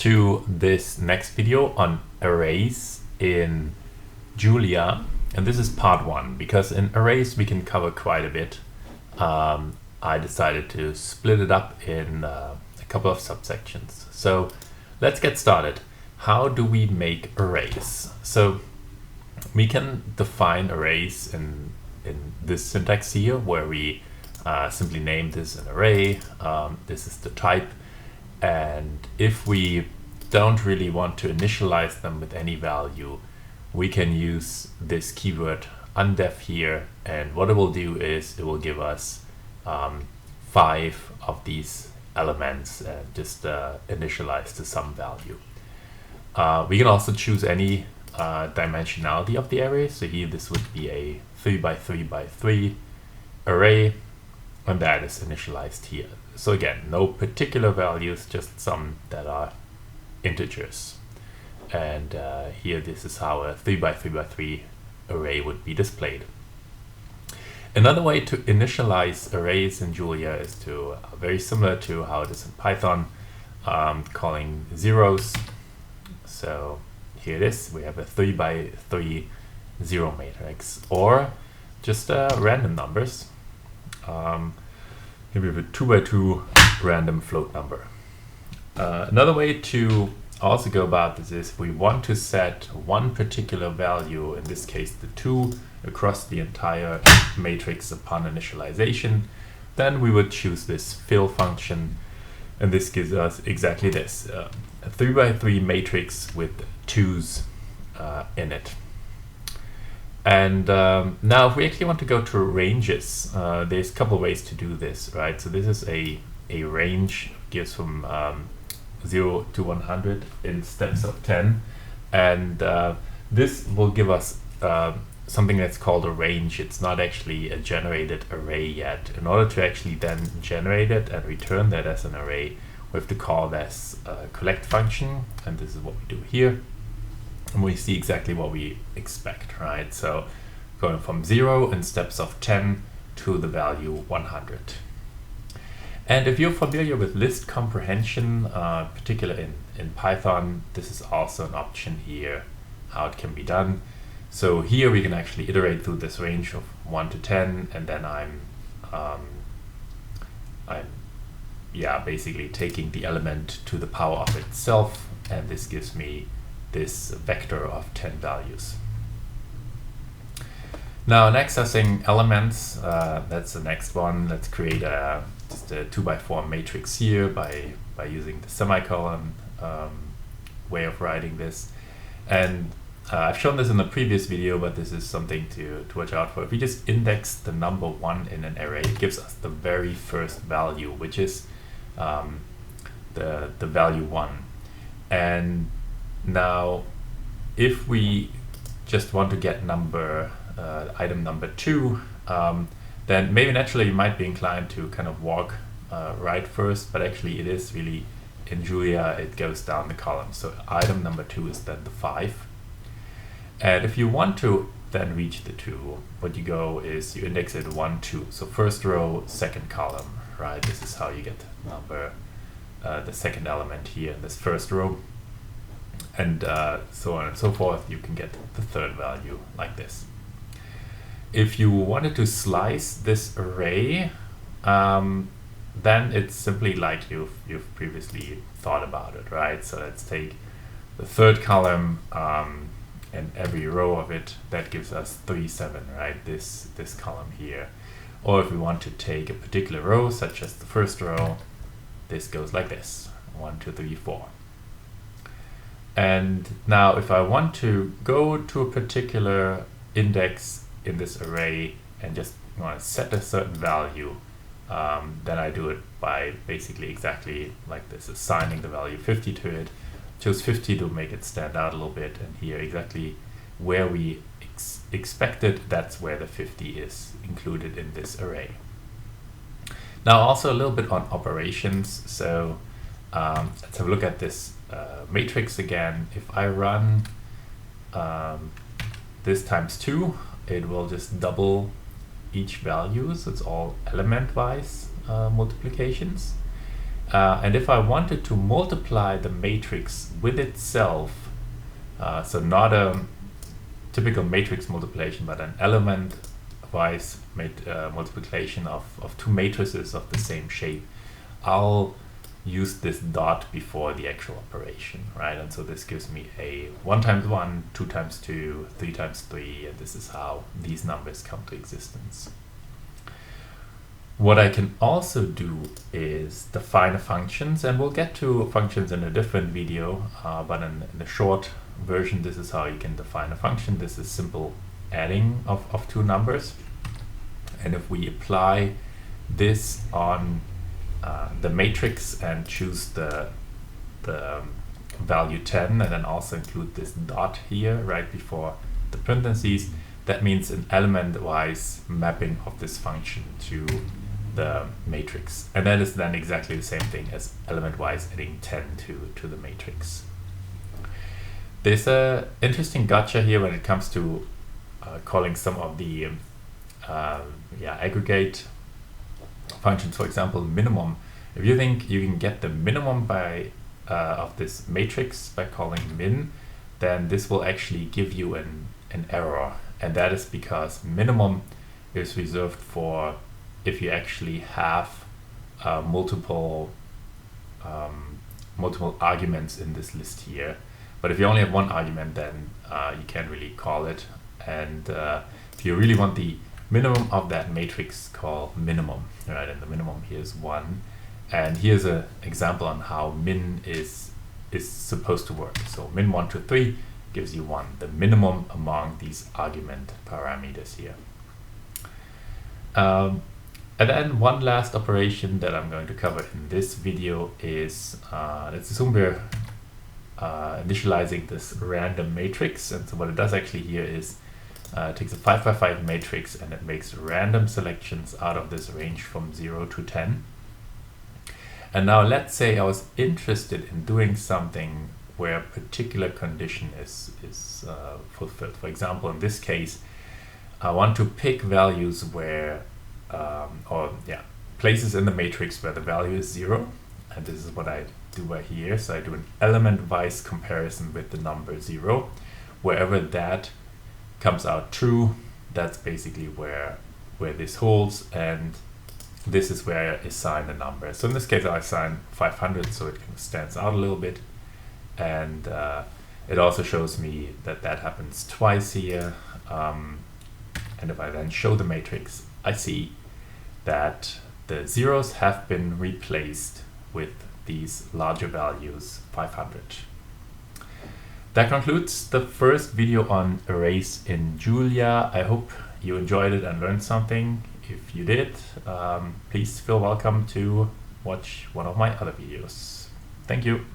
to this next video on arrays in Julia, and this is part 1 because in arrays we can cover quite a bit. I decided to split it up in a couple of subsections. So let's get started. How do we make arrays? So we can define arrays in this syntax here, where we simply name this an array. This is the type, and if we don't really want to initialize them with any value, we can use this keyword undef here, and what it will do is it will give us 5 of these elements and just initialize to some value. We can also choose any dimensionality of the array. So here this would be a 3 by 3 by 3 array, and that is initialized here. So again, no particular values, just some that are integers. And here this is how a 3 by 3 by 3 array would be displayed. Another way to initialize arrays in Julia is to very similar to how it is in Python, calling zeros. So here it is, we have a 3 by 3 zero matrix, or just random numbers. Here we have a 2 by 2 random float number. Another way to also go about this is if we want to set one particular value, in this case the 2, across the entire matrix upon initialization, then we would choose this fill function, and this gives us exactly this, a 3 by 3 matrix with 2's in it. And now if we actually want to go to ranges, there's a couple ways to do this, right? So this is a range, gives from 0 to 100 in steps of 10, and this will give us something that's called a range. It's not actually a generated array yet. In order to actually then generate it and return that as an array, we have to call this collect function, and this is what we do here. And we see exactly what we expect, right? So going from 0 in steps of 10 to the value 100. And if you're familiar with list comprehension, particularly in Python, this is also an option here, how it can be done. So here we can actually iterate through this range of 1 to 10, and then I'm basically taking the element to the power of itself, and this gives me this vector of 10 values. Now in accessing elements, that's the next one. Let's create just a 2 by 4 matrix here by using the semicolon way of writing this. And I've shown this in the previous video, but this is something to watch out for. If we just index the number 1 in an array, it gives us the very first value, which is the value 1. And now if we just want to get item number 2, then maybe naturally you might be inclined to kind of walk right first, but actually it is really, in Julia, it goes down the column. So item number 2 is then the 5. And if you want to then reach the 2, what you go is you index it 1, 2. So first row, second column, right? This is how you get the number, the second element here in this first row. And so on and so forth. You can get the third value like this. If you wanted to slice this array, then it's simply like you've previously thought about it, right? So let's take the third column, and every row of it, that gives us 3, 7, right? This column here. Or if we want to take a particular row, such as the first row, this goes like this, 1, 2, 3, 4. And now if I want to go to a particular index in this array and just want to set a certain value, then I do it by basically exactly like this, assigning the value 50 to it. Choose 50 to make it stand out a little bit, and here exactly where we expected, that's where the 50 is included in this array. Now also a little bit on operations. So let's have a look at this matrix again. If I run this times 2, it will just double each value, so it's all element-wise multiplications. And if I wanted to multiply the matrix with itself, so not a typical matrix multiplication, but an element-wise multiplication of two matrices of the same shape, I'll use this dot before the actual operation, right? And so this gives me a 1 times 1, 2 times 2, 3 times 3, and this is how these numbers come to existence. What I can also do is define functions, and we'll get to functions in a different video, but in the short version, this is how you can define a function. This is simple adding of two numbers. And if we apply this on the matrix and choose the value 10, and then also include this dot here right before the parentheses, that means an element-wise mapping of this function to the matrix. And that is then exactly the same thing as element-wise adding 10 to the matrix. There's a interesting gotcha here when it comes to calling some of the aggregate functions. For example, minimum. If you think you can get the minimum by of this matrix by calling min, then this will actually give you an error, and that is because minimum is reserved for if you actually have multiple arguments in this list here. But if you only have one argument, then you can't really call it. And if you really want the minimum of that matrix, call minimum, right? And the minimum here is 1. And here's an example on how min is supposed to work. So min 1 to 3 gives you 1, the minimum among these argument parameters here. And then one last operation that I'm going to cover in this video is, let's assume we're initializing this random matrix. And so what it does actually here is it takes a 5 by 5 matrix and it makes random selections out of this range from 0 to 10. And now let's say I was interested in doing something where a particular condition is fulfilled. For example, in this case, I want to pick values where places in the matrix where the value is 0, and this is what I do right here. So I do an element-wise comparison with the number 0. Wherever that comes out true, that's basically where this holds, and this is where I assign a number. So in this case I assign 500, so it kind of stands out a little bit, and it also shows me that happens twice here. And if I then show the matrix, I see that the zeros have been replaced with these larger values, 500. That concludes the first video on arrays in Julia. I hope you enjoyed it and learned something. If you did, please feel welcome to watch one of my other videos. Thank you.